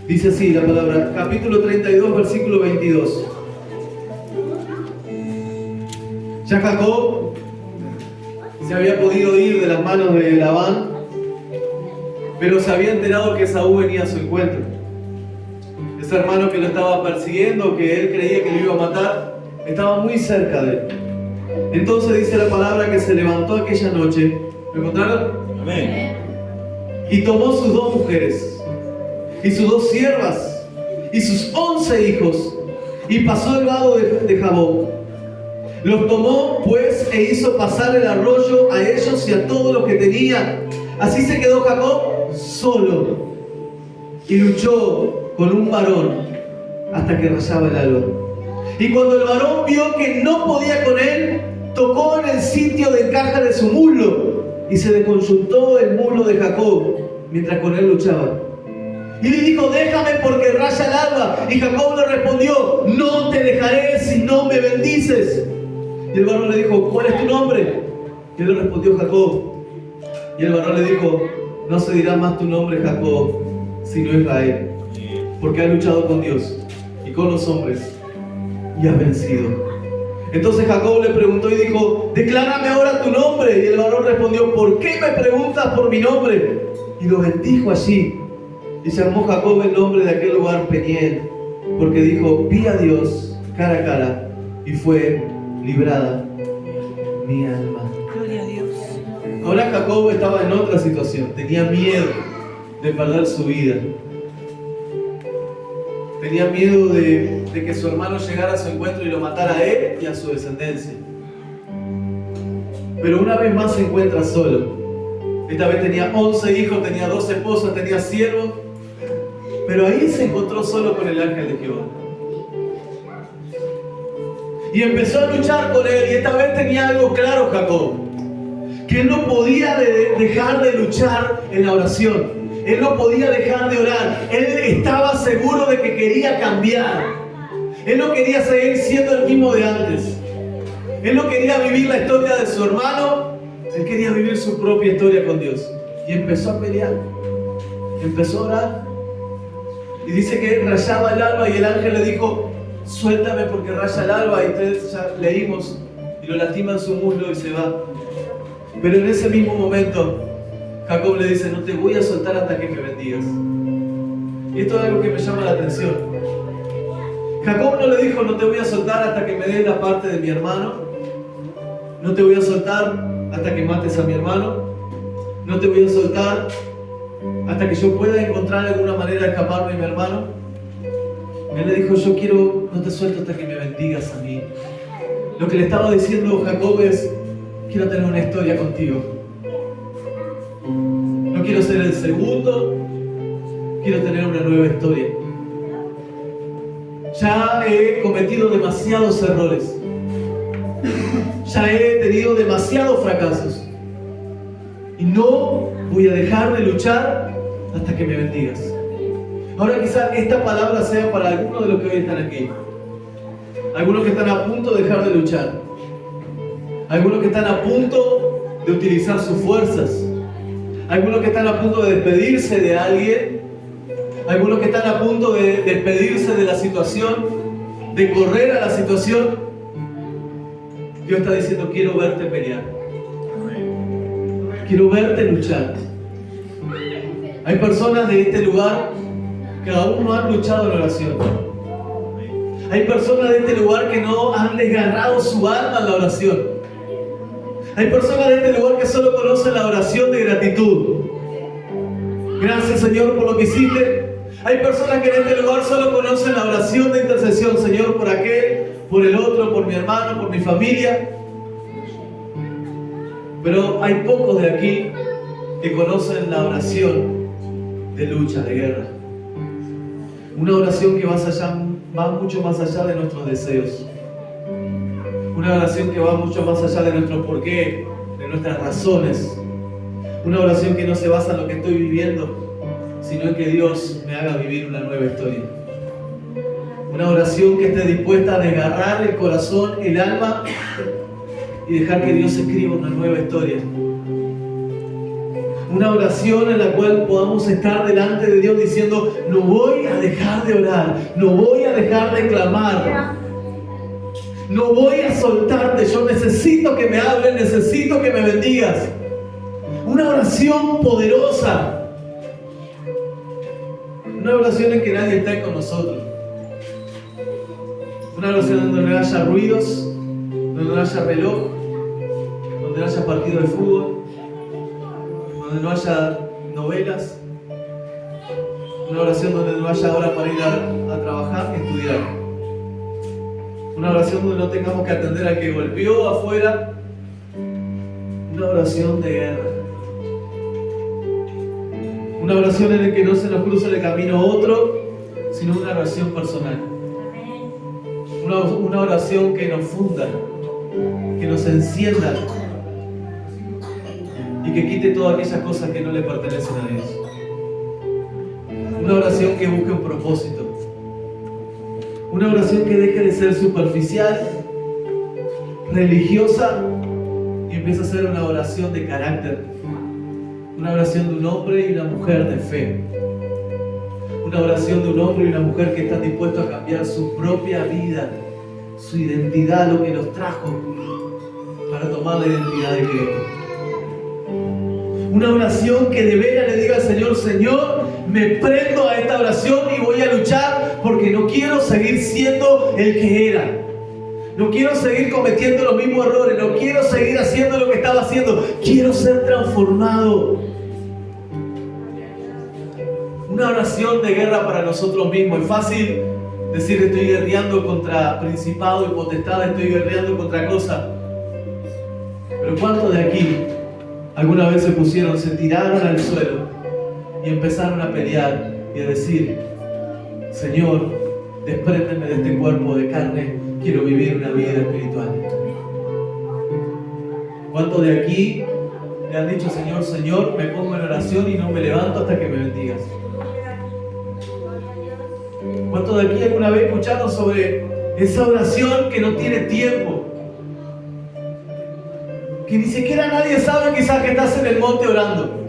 Dice así la palabra, capítulo 32, versículo 22. Ya Jacob se había podido ir de las manos de Labán, pero se había enterado que Esaú venía a su encuentro. Ese hermano que lo estaba persiguiendo, que él creía que lo iba a matar, estaba muy cerca de él. Entonces dice la palabra que se levantó aquella noche. ¿Lo encontraron? Amén. Y tomó sus 2 mujeres, y sus 2 siervas, y sus 11 hijos, y pasó el vado de Jaboc. Los tomó pues e hizo pasar el arroyo a ellos y a todos los que tenía. Así se quedó Jacob solo y luchó con un varón hasta que rayaba el alba. Y cuando el varón vio que no podía con él, tocó en el sitio de encaje de su muslo y se desconjuntó el muslo de Jacob mientras con él luchaba. Y le dijo, déjame porque raya el alba. Y Jacob le respondió, no te dejaré si no me bendices. Y el varón le dijo, ¿cuál es tu nombre? Y él le respondió, Jacob. Y el varón le dijo, no se dirá más tu nombre Jacob, sino Israel, porque has luchado con Dios y con los hombres y has vencido. Entonces Jacob le preguntó y dijo, declárame ahora tu nombre. Y el varón respondió, ¿por qué me preguntas por mi nombre? Y lo bendijo allí. Y llamó Jacob el nombre de aquel lugar Peniel, porque dijo, vi a Dios cara a cara y fue librada mi alma. Gloria a Dios. Ahora Jacob estaba en otra situación. Tenía miedo de perder su vida. Tenía miedo de que su hermano llegara a su encuentro y lo matara a él y a su descendencia. Pero una vez más se encuentra solo. Esta vez tenía 11 hijos, tenía 2 esposas, tenía siervos. Pero ahí se encontró solo con el ángel de Jehová. Y empezó a luchar con él. Y esta vez tenía algo claro Jacob. Que él no podía dejar de luchar en la oración. Él no podía dejar de orar. Él estaba seguro de que quería cambiar. Él no quería seguir siendo el mismo de antes. Él no quería vivir la historia de su hermano. Él quería vivir su propia historia con Dios. Y empezó a pelear. Empezó a orar. Y dice que rayaba el alba y el ángel le dijo: suéltame porque raya el alba. Y ustedes ya leímos. Y lo lastima en su muslo y se va. Pero en ese mismo momento Jacob le dice: no te voy a soltar hasta que me bendigas. Y esto es algo que me llama la atención. Jacob no le dijo: no te voy a soltar hasta que me des la parte de mi hermano. No te voy a soltar hasta que mates a mi hermano. No te voy a soltar hasta que yo pueda encontrar alguna manera de escaparme de mi hermano. Él le dijo: no te suelto hasta que me bendigas a mí. Lo que le estaba diciendo Jacob es: quiero tener una historia contigo. No quiero ser el segundo, quiero tener una nueva historia. Ya he cometido demasiados errores. Ya he tenido demasiados fracasos. Y no voy a dejar de luchar hasta que me bendigas. Ahora quizás esta palabra sea para algunos de los que hoy están aquí. Algunos que están a punto de dejar de luchar. Algunos que están a punto de utilizar sus fuerzas. Algunos que están a punto de despedirse de alguien. Algunos que están a punto de despedirse de la situación, de correr a la situación. Dios está diciendo: quiero verte pelear. Quiero verte luchar. Hay personas de este lugar que aún no han luchado en oración. Hay personas de este lugar que no han desgarrado su alma en la oración. Hay personas de este lugar que solo conocen la oración de gratitud. Gracias, Señor, por lo que hiciste. Hay personas que en este lugar solo conocen la oración de intercesión. Señor, por aquel, por el otro, por mi hermano, por mi familia. Pero hay pocos de aquí que conocen la oración de lucha, de guerra. Una oración que va mucho más allá de nuestros deseos. Una oración que va mucho más allá de nuestro porqué, de nuestras razones. Una oración que no se basa en lo que estoy viviendo, sino en que Dios me haga vivir una nueva historia. Una oración que esté dispuesta a desgarrar el corazón, el alma y dejar que Dios escriba una nueva historia. Una oración en la cual podamos estar delante de Dios diciendo: no voy a dejar de orar, no voy a dejar de clamar, no voy a soltarte, yo necesito que me hables, necesito que me bendigas. Una oración poderosa. Una oración en que nadie está con nosotros. Una oración donde no haya ruidos, donde no haya reloj, donde no haya partido de fútbol, donde no haya novelas. Una oración donde no haya hora para ir a trabajar y estudiar. Una oración donde no tengamos que atender al que golpeó afuera. Una oración de guerra. Una oración en la que no se nos cruza el camino otro, sino una oración personal. Una oración que nos funda, que nos encienda y que quite todas aquellas cosas que no le pertenecen a Dios. Una oración que busque un propósito. Una oración que deje de ser superficial, religiosa y empiece a ser una oración de carácter. Una oración de un hombre y una mujer de fe. Una oración de un hombre y una mujer que están dispuestos a cambiar su propia vida, su identidad, lo que los trajo, para tomar la identidad de Cristo. Una oración que de veras le diga al Señor: Señor, me prendo a esta oración y voy a luchar porque no quiero seguir siendo el que era. No quiero seguir cometiendo los mismos errores. No quiero seguir haciendo lo que estaba haciendo. Quiero ser transformado. Una oración de guerra para nosotros mismos. Es fácil decir: estoy guerreando contra principado y potestad, estoy guerreando contra cosas. Pero ¿cuántos de aquí Alguna vez se tiraron al suelo y empezaron a pelear y a decir: Señor, despréndeme de este cuerpo de carne, quiero vivir una vida espiritual. ¿Cuántos de aquí le han dicho: Señor, Señor, me pongo en oración y no me levanto hasta que me bendigas? ¿Cuántos de aquí alguna vez escucharon sobre esa oración que no tiene tiempo? Que ni siquiera nadie sabe quizás que estás en el monte orando.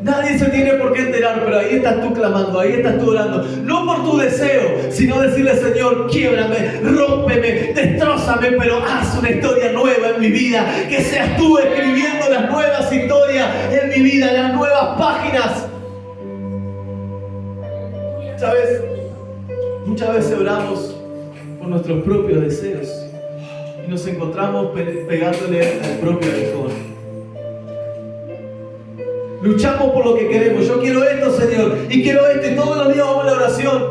Nadie se tiene por qué enterar, pero ahí estás tú clamando, ahí estás tú orando. No por tu deseo, sino decirle: Señor, quiebrame, rómpeme, destrózame, pero haz una historia nueva en mi vida. Que seas tú escribiendo las nuevas historias en mi vida, las nuevas páginas. ¿Sabes? Muchas veces oramos por nuestros propios deseos y nos encontramos pegándole al propio aguijón. Luchamos por lo que queremos. Yo quiero esto, Señor, y quiero esto, y todos los días vamos a la oración.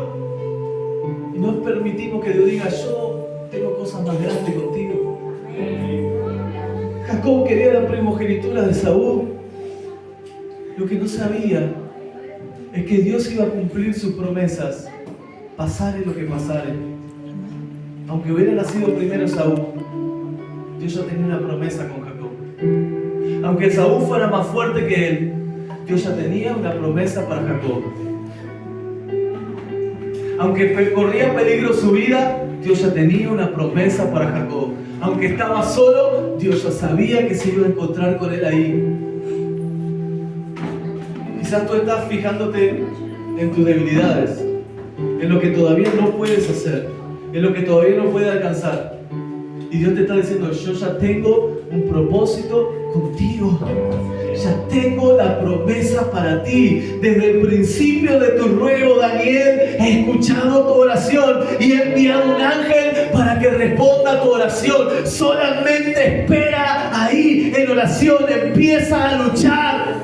Y no permitimos que Dios diga: yo tengo cosas más grandes contigo. Jacob quería la primogenitura de Saúl. Lo que no sabía es que Dios iba a cumplir sus promesas, pasare lo que pasare. Aunque hubiera nacido primero Saúl, Dios ya tenía una promesa con Jacob. Aunque Saúl fuera más fuerte que él, Dios ya tenía una promesa para Jacob. Aunque corría peligro su vida, Dios ya tenía una promesa para Jacob. Aunque estaba solo, Dios ya sabía que se iba a encontrar con él ahí. Quizás tú estás fijándote en tus debilidades, en lo que todavía no puedes hacer, en lo que todavía no puedes alcanzar. Y Dios te está diciendo: yo ya tengo un propósito contigo. Ya tengo la promesa para ti. Desde el principio de tu ruego, Daniel, he escuchado tu oración y he enviado un ángel para que responda a tu oración. Solamente espera ahí en oración. Empieza a luchar.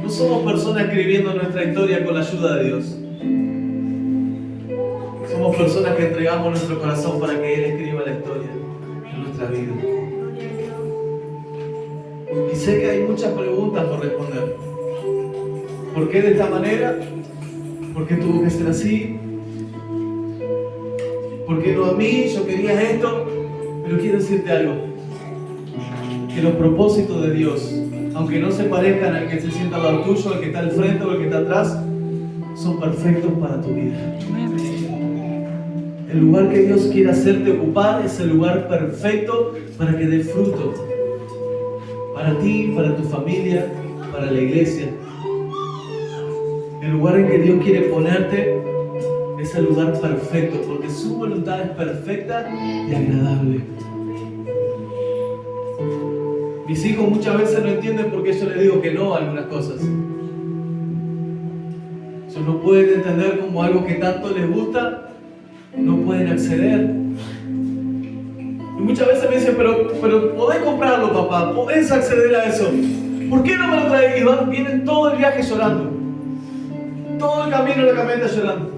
No somos personas escribiendo nuestra historia con la ayuda de Dios. Somos personas que entregamos nuestro corazón para que Él escriba la historia en nuestra vida. Y sé que hay muchas preguntas por responder. ¿Por qué de esta manera? ¿Por qué tuvo que ser así? ¿Por qué no a mí? Yo quería esto. Pero quiero decirte algo. Que los propósitos de Dios, aunque no se parezcan al que se sienta al lado tuyo, al que está al frente o al que está atrás, son perfectos para tu vida. El lugar que Dios quiere hacerte ocupar es el lugar perfecto para que dé fruto. Para ti, para tu familia, para la iglesia. El lugar en que Dios quiere ponerte es el lugar perfecto, porque su voluntad es perfecta y agradable. Mis hijos muchas veces no entienden por qué yo les digo que no a algunas cosas. Ellos no pueden entender como algo que tanto les gusta, no pueden acceder. Y muchas veces me dicen: pero podés comprarlo, papá, podés acceder a eso. ¿Por qué no me lo traes? Y vienen todo el viaje llorando. Todo el camino de la camioneta llorando.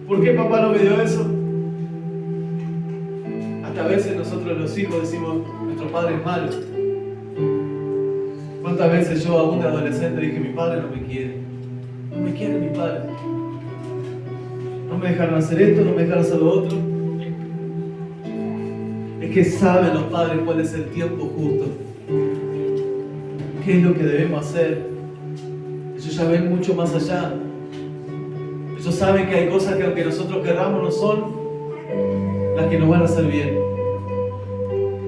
¿Por qué papá no me dio eso? Hasta a veces nosotros los hijos decimos: nuestro padre es malo. ¿Cuántas veces yo aún de adolescente dije: mi padre no me quiere? No me quiere mi padre. No me dejaron hacer esto, no me dejaron hacer lo otro. Es que saben los padres cuál es el tiempo justo. ¿Qué es lo que debemos hacer? Ellos ya ven mucho más allá. Ellos saben que hay cosas que aunque nosotros querramos no son las que nos van a hacer bien.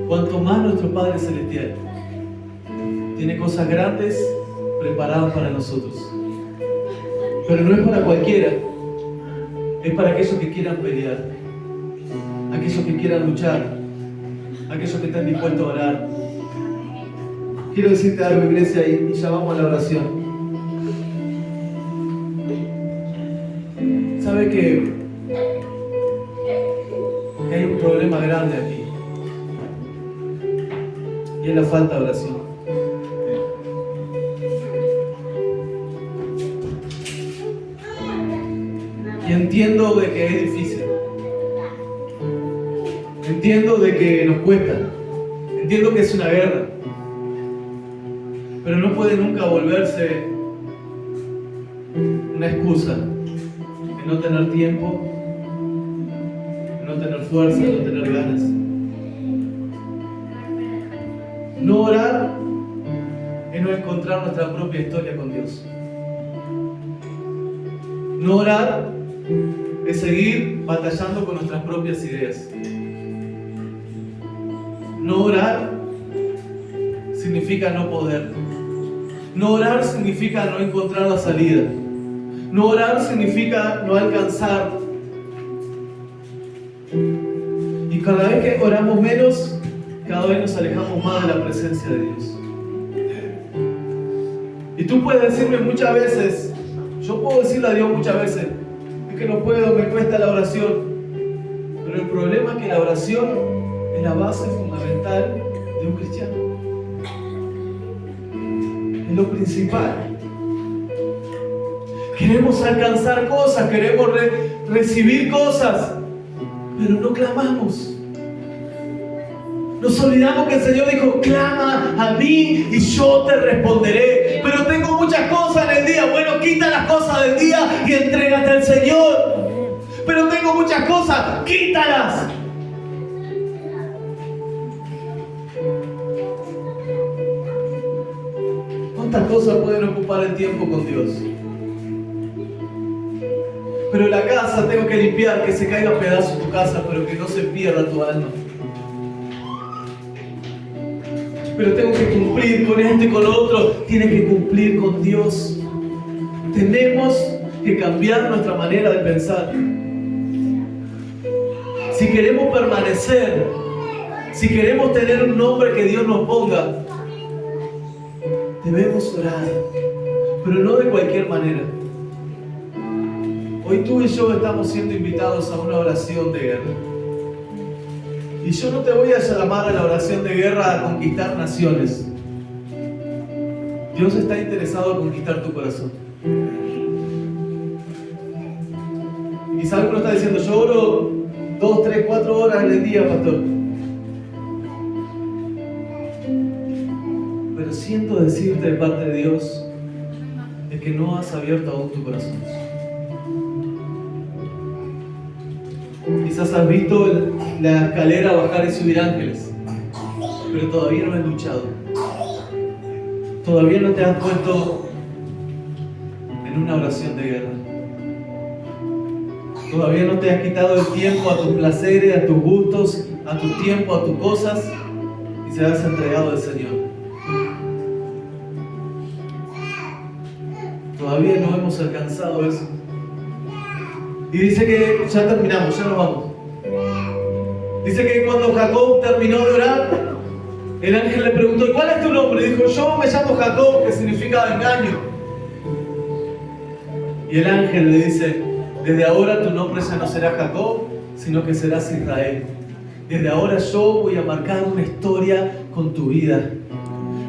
Cuanto más nuestro Padre Celestial tiene cosas grandes preparadas para nosotros. Pero no es para cualquiera. Es para aquellos que quieran pelear, aquellos que quieran luchar, aquellos que están dispuestos a orar. Quiero decirte algo, iglesia, y ya vamos a la oración. ¿Sabe que hay un problema grande aquí? Y es la falta de oración. Y entiendo de que es difícil. Entiendo de que nos cuesta, entiendo que es una guerra, pero no puede nunca volverse una excusa de no tener tiempo, de no tener fuerza, de no tener ganas. No orar es no encontrar nuestra propia historia con Dios. No orar es seguir batallando con nuestras propias ideas. No orar significa no poder. No orar significa no encontrar la salida. No orar significa no alcanzar. Y cada vez que oramos menos, cada vez nos alejamos más de la presencia de Dios. Y tú puedes decirme muchas veces, yo puedo decirle a Dios muchas veces, es que no puedo, me cuesta la oración. Pero el problema es que la oración es la base fundamental de un cristiano. Es lo principal. Queremos alcanzar cosas, queremos recibir cosas, pero no clamamos. Nos olvidamos que el Señor dijo, clama a mí y yo te responderé. Pero tengo muchas cosas en el día. Bueno, quita las cosas del día y entrégate al Señor. Pero tengo muchas cosas, quítalas. ¿Cuántas cosas pueden ocupar el tiempo con Dios? Pero la casa tengo que limpiar, que se caiga a pedazos tu casa, pero que no se pierda tu alma. Pero tengo que cumplir con esto y con lo otro. Tienes que cumplir con Dios. Tenemos que cambiar nuestra manera de pensar. Si queremos permanecer, si queremos tener un nombre que Dios nos ponga, debemos orar, pero no de cualquier manera. Hoy tú y yo estamos siendo invitados a una oración de guerra. Y yo no te voy a llamar a la oración de guerra a conquistar naciones. Dios está interesado en conquistar tu corazón. Y quizás alguno está diciendo, yo oro 2, 3, 4 horas en el día, pastor. Pero siento decirte de parte de Dios es que no has abierto aún tu corazón. Quizás has visto la escalera bajar y subir ángeles, pero todavía no has luchado. Todavía no te has puesto en una oración de guerra. Todavía no te has quitado el tiempo a tus placeres, a tus gustos, a tu tiempo, a tus cosas, y se has entregado al Señor. Todavía no hemos alcanzado eso. Y dice que ya terminamos, ya nos vamos. Dice que cuando Jacob terminó de orar, el ángel le preguntó, ¿cuál es tu nombre? Y dijo, yo me llamo Jacob, que significa engaño. Y el ángel le dice, desde ahora tu nombre ya no será Jacob, sino que serás Israel. Desde ahora yo voy a marcar una historia con tu vida.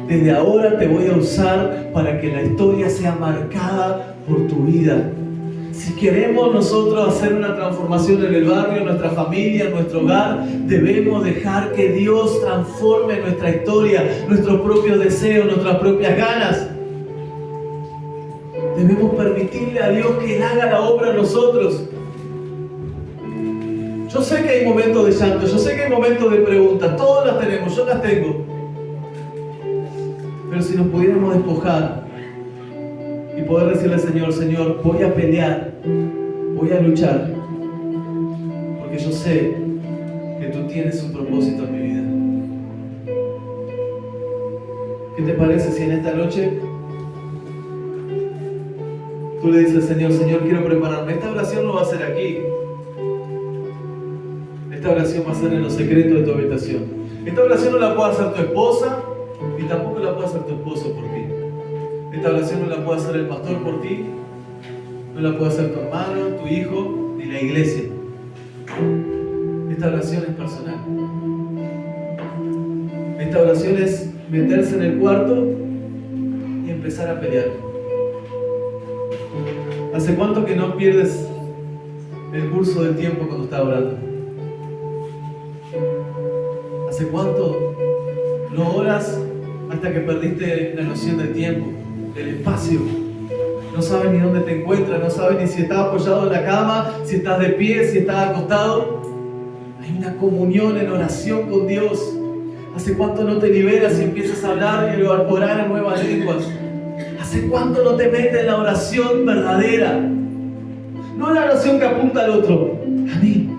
Desde ahora te voy a usar para que la historia sea marcada por tu vida. Si queremos nosotros hacer una transformación en el barrio, en nuestra familia, en nuestro hogar, debemos dejar que Dios transforme nuestra historia, nuestros propios deseos, nuestras propias ganas. Debemos permitirle a Dios que Él haga la obra en nosotros. Yo sé que hay momentos de llanto, yo sé que hay momentos de preguntas, todos las tenemos, yo las tengo. Pero si nos pudiéramos despojar y poder decirle al Señor, Señor, voy a pelear, voy a luchar, porque yo sé que tú tienes un propósito en mi vida. ¿Qué te parece si en esta noche tú le dices al Señor, Señor, quiero prepararme? Esta oración no va a ser aquí. Esta oración va a ser en los secretos de tu habitación. Esta oración no la puede hacer tu esposa y tampoco la puede hacer tu esposo por ti. Esta oración no la puede hacer el pastor por ti, no la puede hacer tu hermano, tu hijo, ni la iglesia. Esta oración es personal. Esta oración es meterse en el cuarto y empezar a pelear. ¿Hace cuánto que no pierdes el curso del tiempo cuando estás orando? ¿Hace cuánto no oras hasta que perdiste la noción del tiempo, del espacio? No sabes ni dónde te encuentras, no sabes ni si estás apoyado en la cama, si estás de pie, si estás acostado. Hay una comunión en oración con Dios. ¿Hace cuánto no te liberas y empiezas a hablar y a orar en nuevas lenguas? ¿Hace cuánto no te metes en la oración verdadera? No la oración que apunta al otro, a mí.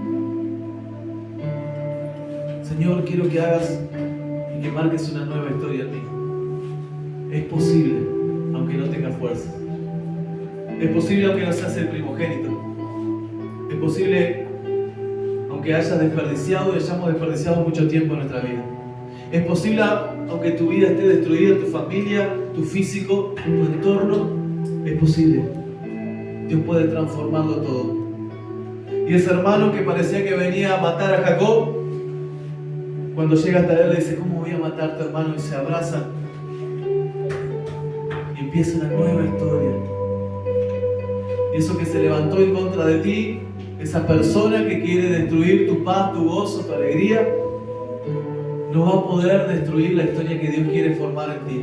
Señor, quiero que hagas y que marques una nueva historia en mí. Es posible, aunque no tengas fuerza. Es posible aunque no seas el primogénito. Es posible aunque hayas desperdiciado y hayamos desperdiciado mucho tiempo en nuestra vida. Es posible aunque tu vida esté destruida, tu familia, tu físico, tu entorno. Es posible. Dios puede transformarlo todo. Y ese hermano que parecía que venía a matar a Jacob, cuando llega hasta él le dice: ¿cómo voy a matar a tu hermano? Y se abrazan. Y empieza una nueva historia. Y eso que se levantó en contra de ti, esa persona que quiere destruir tu paz, tu gozo, tu alegría, no va a poder destruir la historia que Dios quiere formar en ti.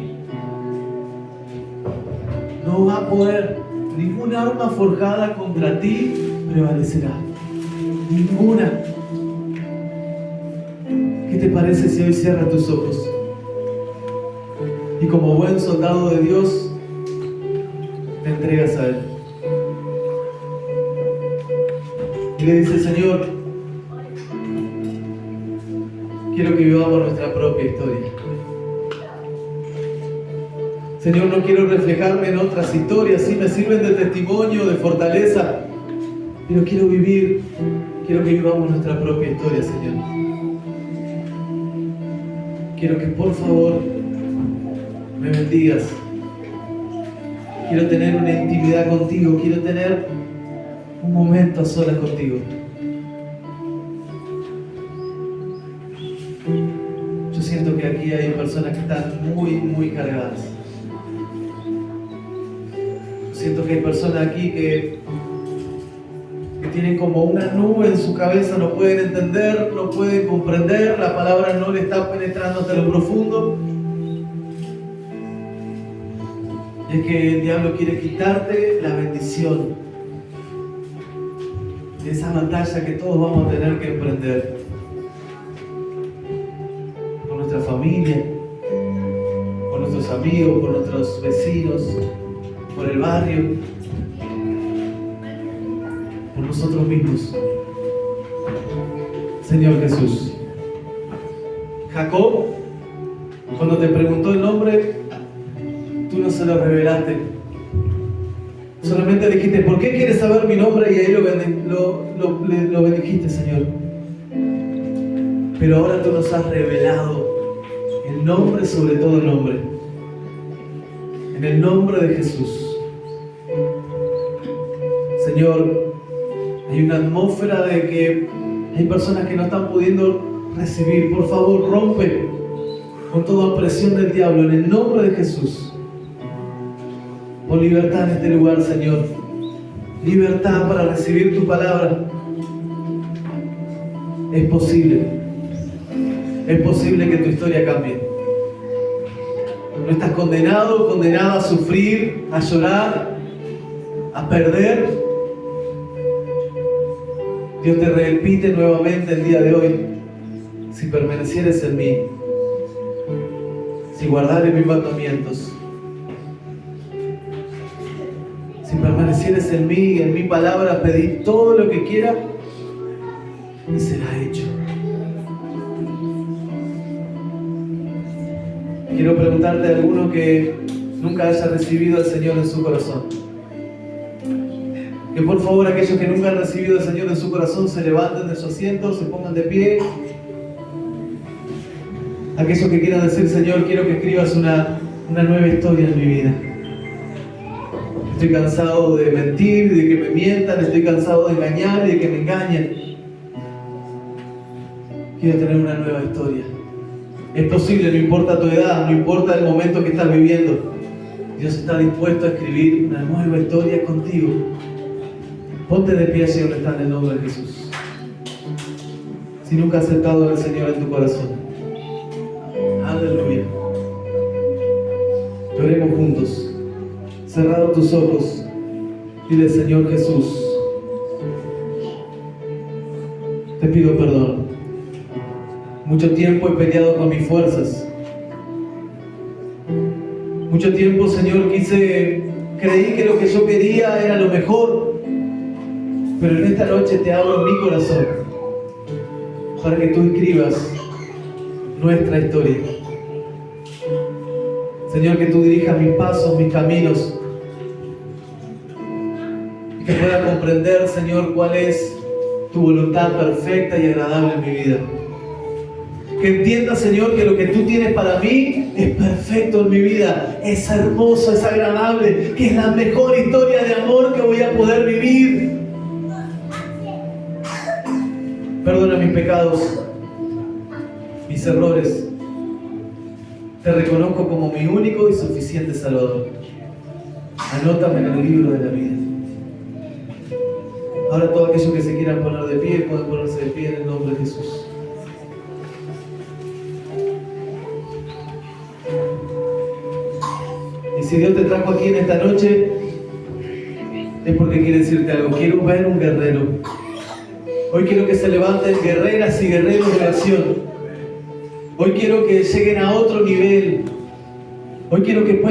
No va a poder. Ninguna arma forjada contra ti prevalecerá. Ninguna. ¿Qué te parece si hoy cierras tus ojos y como buen soldado de Dios te entregas a Él? Y le dice: Señor, quiero que vivamos nuestra propia historia. Señor, no quiero reflejarme en otras historias, sí me sirven de testimonio, de fortaleza, pero quiero que vivamos nuestra propia historia, Señor. Quiero que por favor me bendigas. Quiero tener una intimidad contigo, quiero tener un momento a solas contigo. Yo siento que aquí hay personas que están muy cargadas. Siento que hay personas aquí que tienen como una nube en su cabeza, no pueden entender, no pueden comprender, la palabra no le está penetrando hasta lo profundo. Y es que el diablo quiere quitarte la bendición de esa batalla que todos vamos a tener que emprender. Con nuestra familia, con nuestros amigos, con nuestros vecinos, por el barrio, por nosotros mismos. Señor Jesús, Jacob, cuando te preguntó el nombre, tú no se lo revelaste. Solamente dijiste: ¿por qué quieres saber mi nombre? Y ahí lo bendijiste, Señor. Pero ahora tú nos has revelado el nombre sobre todo el nombre. En el nombre de Jesús. Señor, hay una atmósfera de que hay personas que no están pudiendo recibir. Por favor, rompe con toda opresión del diablo en el nombre de Jesús. Pon libertad en este lugar, Señor. Libertad para recibir tu palabra. Es posible. Es posible que tu historia cambie. No estás condenado, condenada a sufrir, a llorar, a perder. Dios te repite nuevamente el día de hoy: si permanecieres en mí, si guardares mis mandamientos, si permanecieres en mí y en mi palabra, pedid todo lo que quiera y será hecho. Quiero preguntarte a alguno que nunca haya recibido al Señor en su corazón. Que por favor aquellos que nunca han recibido al Señor en su corazón se levanten de su asiento, se pongan de pie. Aquellos que quieran decir: Señor, quiero que escribas una nueva historia en mi vida. Estoy cansado de mentir, de que me mientan, estoy cansado de engañar y de que me engañen. Quiero tener una nueva historia. Es posible, no importa tu edad, no importa el momento que estás viviendo. Dios está dispuesto a escribir una nueva historia contigo. Ponte de pie allí donde está, en el nombre de Jesús. Si nunca has aceptado al Señor en tu corazón, Aleluya. Oremos juntos. Cerrados tus ojos. Dile, Señor Jesús, te pido perdón. Mucho tiempo he peleado con mis fuerzas. Mucho tiempo, Señor, creí que lo que yo quería era lo mejor. Pero en esta noche te abro mi corazón para que tú escribas nuestra historia. Señor, que tú dirijas mis pasos, mis caminos, y que pueda comprender, Señor, cuál es tu voluntad perfecta y agradable en mi vida. Que entienda, Señor, que lo que tú tienes para mí es perfecto en mi vida, es hermoso, es agradable, que es la mejor historia de amor que voy a poder vivir. Perdona mis pecados, mis errores. Te reconozco como mi único y suficiente Salvador. Anótame en el libro de la vida. Ahora todos aquellos que se quieran poner de pie, pueden ponerse de pie en el nombre de Jesús. Y si Dios te trajo aquí en esta noche, es porque quiere decirte algo. Quiero ver un guerrero. Hoy quiero que se levanten guerreras y guerreros de acción. Hoy quiero que lleguen a otro nivel. Hoy quiero que puedan